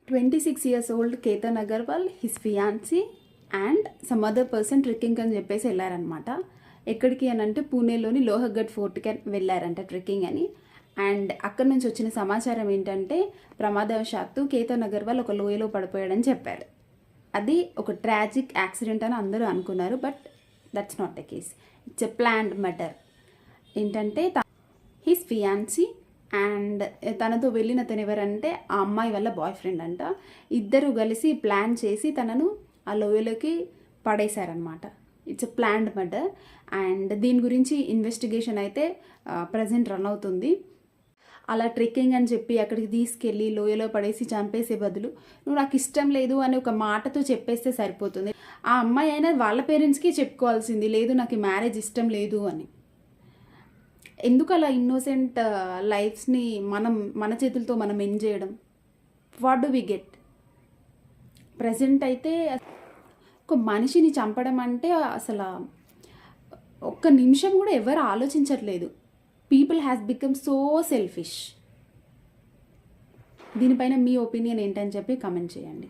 26 years old Ketan Agarwal, his fiancée and some other person trekking అని చెప్పేసి వెళ్ళారనమాట. ఎక్కడికి అని అంటే పూణేలోని లోహగఢ్ ఫోర్ట్కి వెళ్ళారంట ట్రెక్కింగ్ అని. అండ్ అక్కడి నుంచి వచ్చిన సమాచారం ఏంటంటే ప్రమాదవశాత్తు కేతన్ అగర్వాల్ ఒక లోయలో పడిపోయాడని చెప్పారు. అది ఒక ట్రాజిక్ యాక్సిడెంట్ అని అందరూ అనుకున్నారు, but that's not the case. It's a planned murder. ఏంటంటే హిస్ ఫియాన్సీ అండ్ తనతో వెళ్ళిన తను ఎవరంటే ఆ అమ్మాయి వల్ల బాయ్ ఫ్రెండ్ అంట. ఇద్దరు కలిసి ప్లాన్ చేసి తనను ఆ లోయలోకి పడేశారనమాట. It's a planned murder. And దీని గురించి ఇన్వెస్టిగేషన్ అయితే ప్రజెంట్ రన్ అవుతుంది. అలా ట్రెక్కింగ్ అని చెప్పి అక్కడికి తీసుకెళ్ళి లోయలో పడేసి చంపేసే బదులు నువ్వు నాకు ఇష్టం లేదు అని ఒక మాటతో చెప్పేస్తే సరిపోతుంది. ఆ అమ్మాయి అయినా వాళ్ళ పేరెంట్స్కి చెప్పుకోవాల్సింది, లేదు నాకు మ్యారేజ్ ఇష్టం లేదు అని. ఎందుకు అలా ఇన్నోసెంట్ లైఫ్స్ని మన చేతులతో మనం ఎండ్ చేయడం? What do we get? Present అయితే ఒక మనిషిని చంపడం అంటే అసలు ఒక్క నిమిషం కూడా ఎవరు ఆలోచించట్లేదు. People has become so selfish. దీనిపైన మీ ఒపీనియన్ ఏంటని చెప్పి కమెంట్ చేయండి.